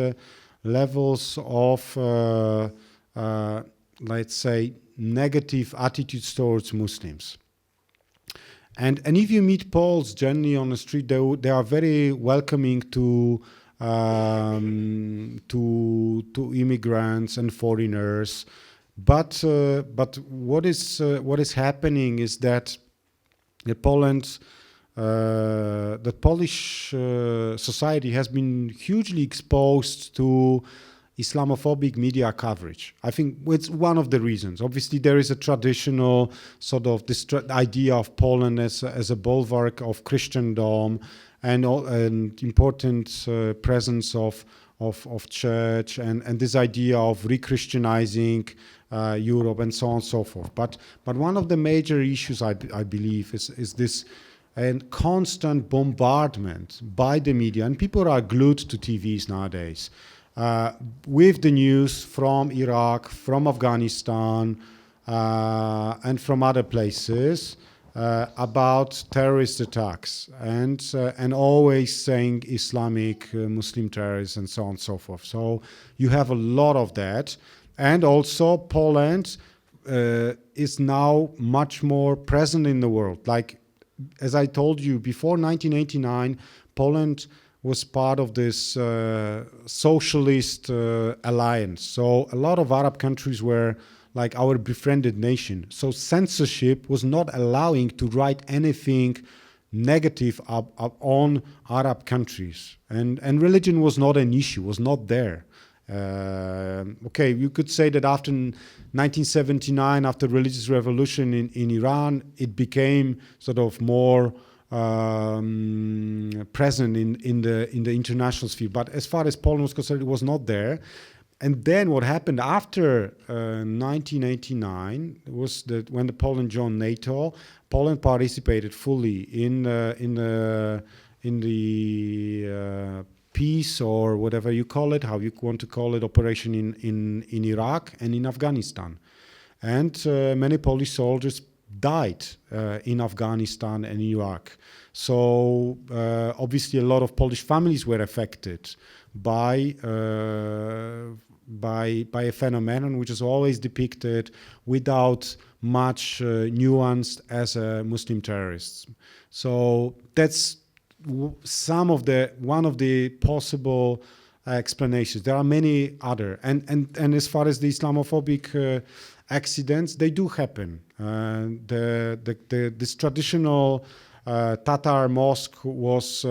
levels of, let's say, negative attitudes towards Muslims. And if you meet Poles generally on the street, they are very welcoming to immigrants and foreigners, but what is happening is that the Polish society has been hugely exposed to Islamophobic media coverage. I think it's one of the reasons. Obviously, there is a traditional sort of this idea of Poland as a bulwark of Christendom, and important presence of of church and this idea of re-Christianizing Europe and so on and so forth. But one of the major issues I believe is this and constant bombardment by the media, and people are glued to TVs nowadays, with the news from Iraq, from Afghanistan, and from other places about terrorist attacks, and always saying Islamic Muslim terrorists and so on and so forth. So you have a lot of that, and also Poland is now much more present in the world. Like, as I told you, before 1989, Poland was part of this socialist alliance. So a lot of Arab countries were like our befriended nation. So censorship was not allowing to write anything negative on Arab countries. And religion was not an issue, was not there. Okay, you could say that after 1979, after religious revolution in Iran, it became sort of more present in the international sphere. But as far as Poland was concerned, it was not there. And then what happened after 1989 was that when Poland joined NATO, Poland participated fully in the peace, or whatever you call it, how you want to call it, operation in Iraq and in Afghanistan. And many Polish soldiers died in Afghanistan and Iraq. So obviously a lot of Polish families were affected by a phenomenon which is always depicted without much nuance as a Muslim terrorists. So that's one of the possible explanations. There are many other, and as far as the Islamophobic accidents, they do happen. This traditional Tatar mosque was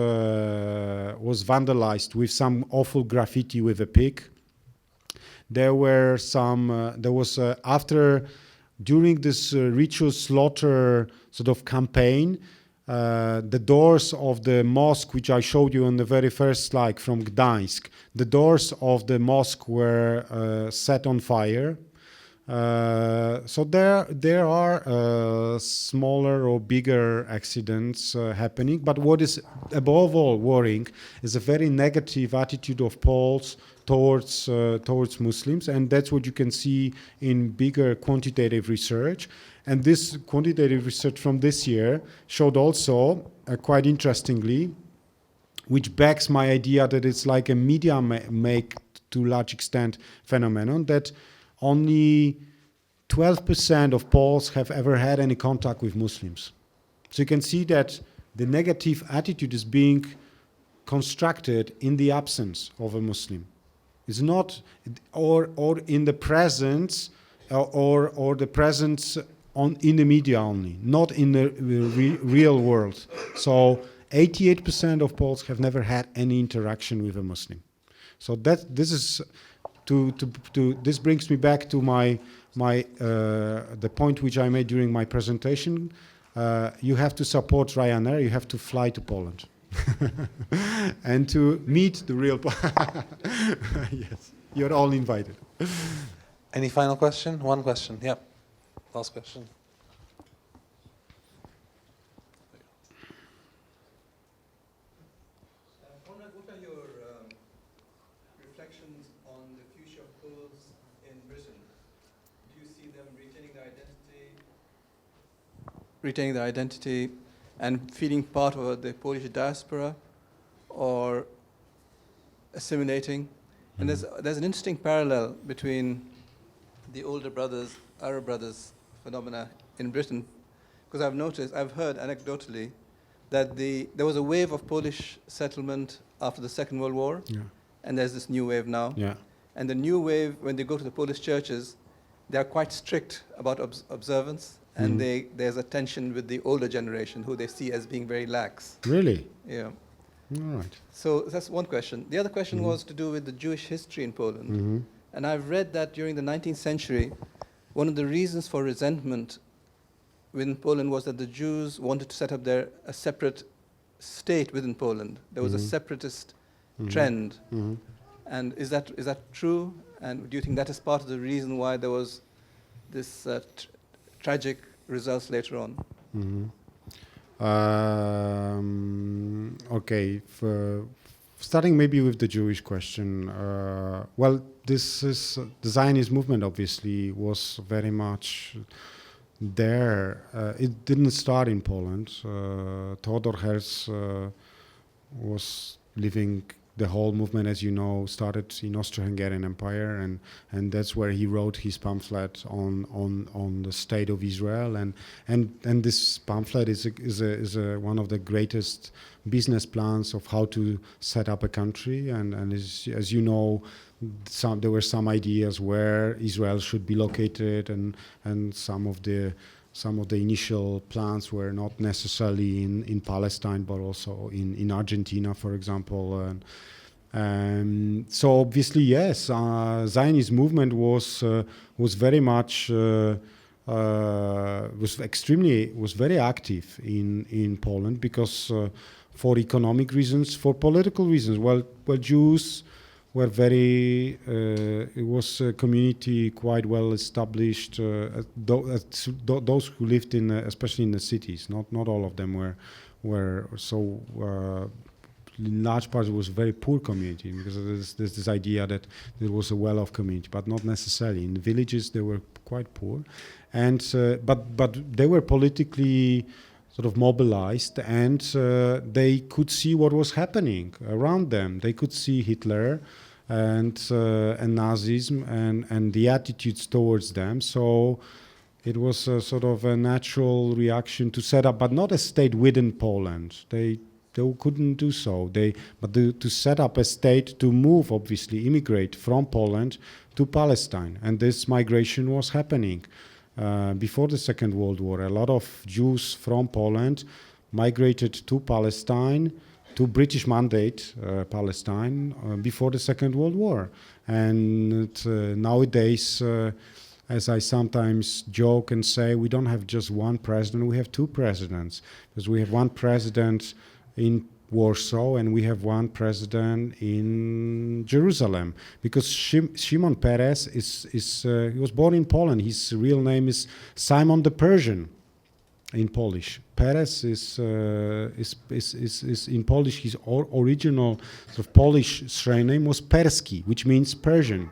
vandalized with some awful graffiti with a pig. There were some. There was during this ritual slaughter sort of campaign. The doors of the mosque, which I showed you on the very first slide from Gdańsk, the doors of the mosque were set on fire. So there are smaller or bigger accidents happening. But what is above all worrying is a very negative attitude of Poles towards Muslims, and that's what you can see in bigger quantitative research. And this quantitative research from this year showed also, quite interestingly, which backs my idea that it's like a media make to a large extent phenomenon, that only 12% of Poles have ever had any contact with Muslims. So you can see that the negative attitude is being constructed in the absence of a Muslim. It's not, or in the presence, or the presence in the media only, not in the real world. So 88% of Poles have never had any interaction with a Muslim. So this is this brings me back to the point which I made during my presentation. You have to support Ryanair. You have to fly to Poland and to meet the real. Yes, you're all invited. Any final question? One question. Yeah. Last question. Konrad, what are your reflections on the future of Poles in Britain? Do you see them retaining their identity and feeling part of the Polish diaspora, or assimilating? And there's an interesting parallel between the older brothers, Arab brothers phenomena in Britain, because I've heard anecdotally that there was a wave of Polish settlement after the Second World War, and there's this new wave now. Yeah. And the new wave, when they go to the Polish churches, they are quite strict about observance, and there's a tension with the older generation who they see as being very lax. Really? Yeah. All right. So that's one question. The other question was to do with the Jewish history in Poland. And I've read that during the 19th century, one of the reasons for resentment within Poland was that the Jews wanted to set up a separate state within Poland. There was a separatist trend. And is that true? And do you think that is part of the reason why there was this tragic results later on? Mhm. Okay, starting maybe with the Jewish question. Well, this is the Zionist movement. Obviously, was very much there. It didn't start in Poland. Theodor Herz was living. The whole movement, as you know, started in Austro-Hungarian Empire, and that's where he wrote his pamphlet on the state of Israel, and this pamphlet is one of the greatest business plans of how to set up a country, and as you know, there were some ideas where Israel should be located, and some of the initial plans were not necessarily in Palestine, but also in Argentina, for example. So obviously, yes, Zionist movement was very much was very active in Poland because for economic reasons, for political reasons. Well, Jews were very, it was a community quite well established. Those who lived in, especially in the cities, not all of them were so. In large part, it was a very poor community because there's this idea that there was a well-off community, but not necessarily. In the villages, they were quite poor, and but they were politically sort of mobilized, and they could see what was happening around them. They could see Hitler and Nazism and the attitudes towards them. So it was a sort of a natural reaction to set up, but not a state within Poland. They couldn't do so. To set up a state to move, obviously, immigrate from Poland to Palestine, and this migration was happening before the Second World War. A lot of Jews from Poland migrated to Palestine, to British Mandate Palestine before the Second World War, and nowadays. As I sometimes joke and say, we don't have just one president, we have two presidents, because we have one president in Warsaw and we have one president in Jerusalem, because Shimon Peres he was born in Poland. His real name is Simon the Persian in Polish. Peres is in Polish. His original sort of Polish surname was Perski, which means Persian.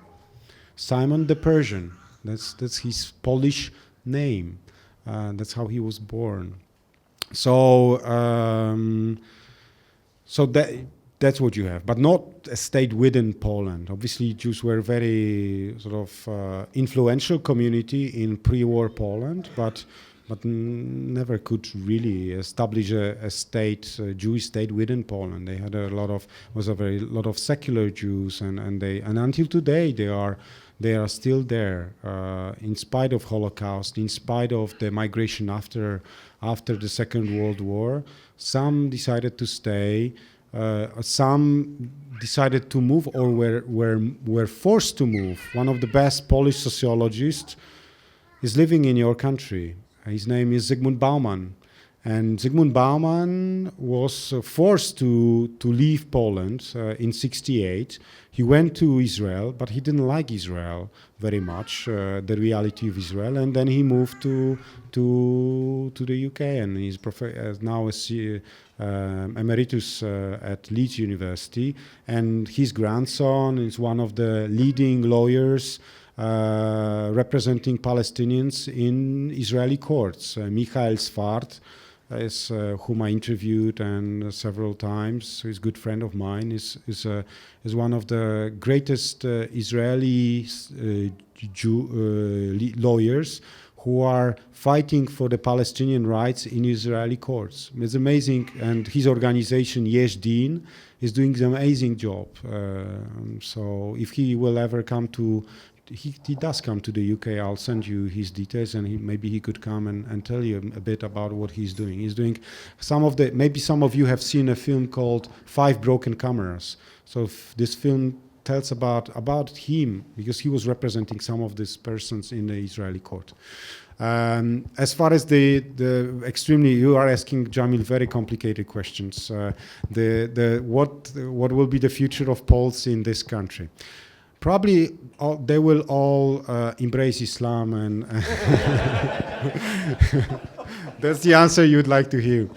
Simon the Persian. That's his Polish name. That's how he was born. So that's what you have, but not a state within Poland. Obviously, Jews were very sort of influential community in pre-war Poland, but never could really establish a state, a Jewish state within Poland. They had a lot of secular Jews, and until today they are still there, in spite of Holocaust, in spite of the migration after the Second World War. Some decided to stay, some decided to move or were forced to move. One of the best Polish sociologists is living in your country. His name is Zygmunt Bauman. And Zygmunt Bauman was forced to leave Poland in '68. He went to Israel, but he didn't like Israel very much, the reality of Israel. And then he moved to the UK, and he's now emeritus at Leeds University. And his grandson is one of the leading lawyers representing Palestinians in Israeli courts, Michael Sfard, whom I interviewed and several times. He's a good friend of mine. Is one of the greatest Israeli lawyers who are fighting for the Palestinian rights in Israeli courts. It's amazing, and his organization Yesh Din is doing an amazing job. So if he will ever come to he does come to the UK. I'll send you his details, and maybe he could come and tell you a bit about what he's doing. He's doing maybe some of you have seen a film called 5 Broken Cameras. So this film tells about him, because he was representing some of these persons in the Israeli court. As far as the extremely, you are asking, Jamil, very complicated questions. What will be the future of Poles in this country? Probably they will all embrace Islam, and that's the answer you'd like to hear.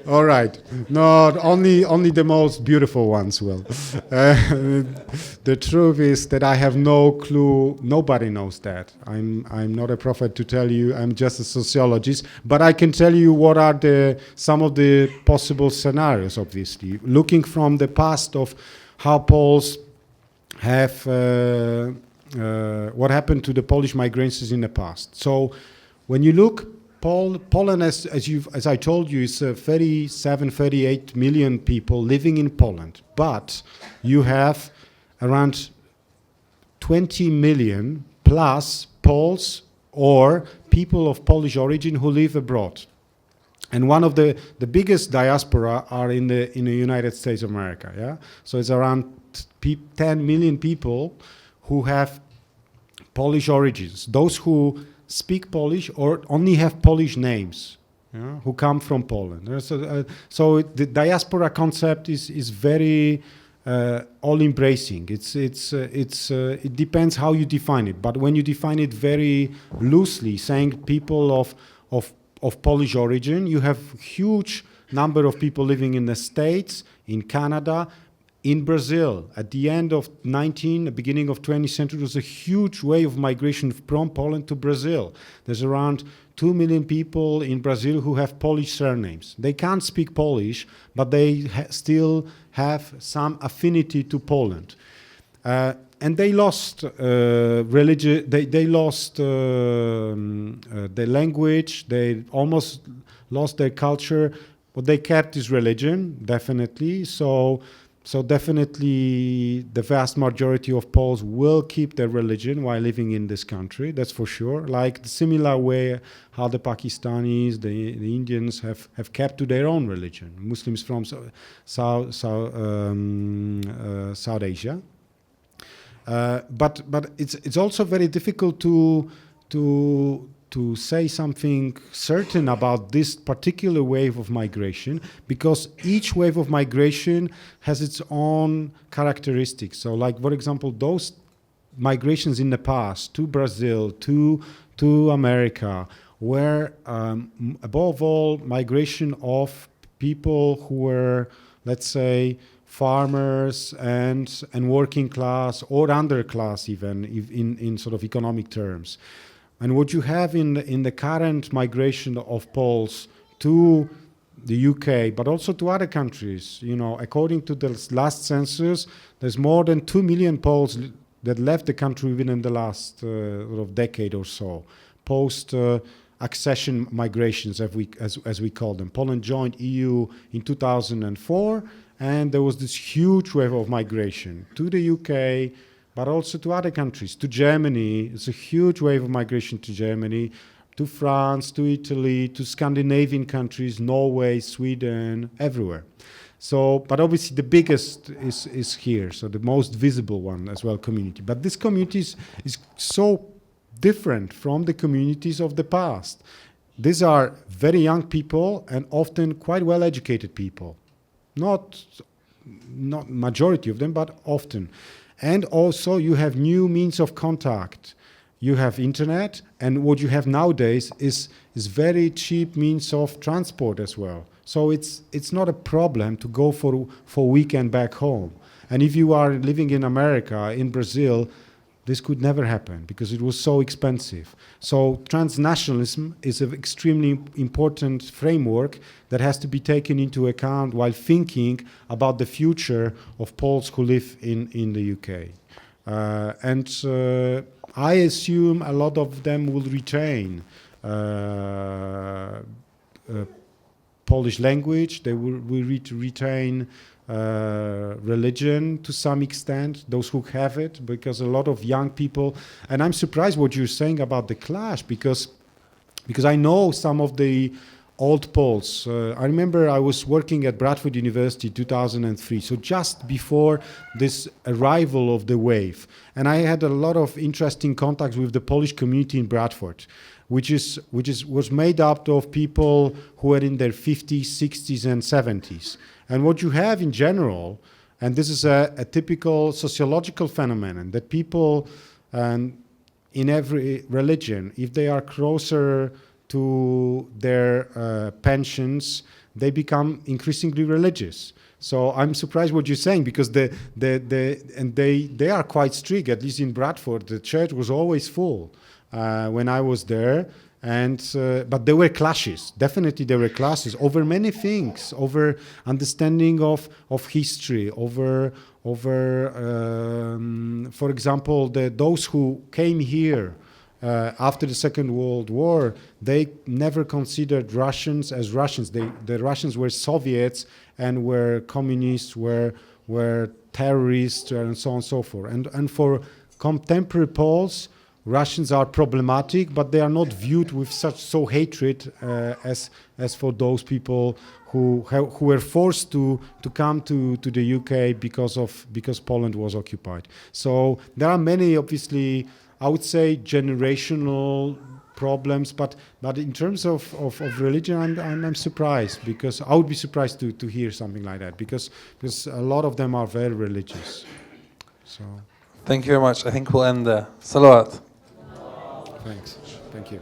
All right. No, only the most beautiful ones will. The truth is that I have no clue. Nobody knows that. I'm not a prophet to tell you. I'm just a sociologist. But I can tell you what are some of the possible scenarios, obviously. Looking from the past of how Poles have, what happened to the Polish migrants in the past. So when you look, Poland, as I told you, is 37, 38 million people living in Poland. But you have around 20 million plus Poles or people of Polish origin who live abroad. And one of the biggest diaspora are in the United States of America. Yeah, so it's around 10 million people who have Polish origins. Those who speak Polish or only have Polish names, who come from Poland. So the diaspora concept is very all-embracing. It depends how you define it. But when you define it very loosely, saying people of Polish origin, you have huge number of people living in the States, in Canada, in Brazil. At the end of the beginning of 20th century, there was a huge wave of migration from Poland to Brazil. There's around 2 million people in Brazil who have Polish surnames. They can't speak Polish, but they still have some affinity to Poland. And they lost religion. They lost their language. They almost lost their culture. But they kept this religion, definitely. So definitely the vast majority of Poles will keep their religion while living in this country, that's for sure. Like the similar way how the Pakistanis, the Indians have kept to their own religion, Muslims from South Asia. But it's also very difficult to say something certain about this particular wave of migration, because each wave of migration has its own characteristics. So like, for example, those migrations in the past to Brazil, to America, were above all migration of people who were, let's say, farmers and working class or underclass even in sort of economic terms. And what you have in the current migration of Poles to the UK, but also to other countries, according to the last census, there's more than 2 million Poles that left the country within the last sort of decade or so, post-accession migrations, as we call them. Poland joined EU in 2004, and there was this huge wave of migration to the UK, but also to other countries, to Germany. It's a huge wave of migration to Germany, to France, to Italy, to Scandinavian countries, Norway, Sweden, everywhere. So, but obviously the biggest is here, so the most visible one as well, community. But this community is so different from the communities of the past. These are very young people and often quite well-educated people. Not majority of them, but often. And also you have new means of contact. You have internet, and what you have nowadays is very cheap means of transport as well. So it's not a problem to go for a weekend back home. And if you are living in America, in Brazil, this could never happen because it was so expensive. So transnationalism is an extremely important framework that has to be taken into account while thinking about the future of Poles who live in the UK. I assume a lot of them will retain Polish language. They will retain religion to some extent, those who have it, because a lot of young people, and I'm surprised what you're saying about the clash, because I know some of the old Poles. I remember I was working at Bradford University 2003, so just before this arrival of the wave. And I had a lot of interesting contacts with the Polish community in Bradford, which was made up of people who were in their 50s, 60s, and 70s. And what you have in general, and this is a typical sociological phenomenon, that people in every religion, if they are closer to their pensions, they become increasingly religious. So I'm surprised what you're saying, because they are quite strict. At least in Bradford, the church was always full when I was there. And but there were clashes. Definitely, there were clashes over many things, over understanding of history, over for example, those who came here after the Second World War, they never considered Russians as Russians. The Russians were Soviets and were communists, were terrorists, and so on and so forth. And for contemporary Poles, Russians are problematic, but they are not viewed with so hatred as for those people who were forced to come to the UK because Poland was occupied. So there are many, obviously, I would say, generational problems, but in terms of religion, I'm surprised, because I would be surprised to hear something like that, because a lot of them are very religious. So Thank you very much. I think we'll end there. Salawat. thanks. Thank you.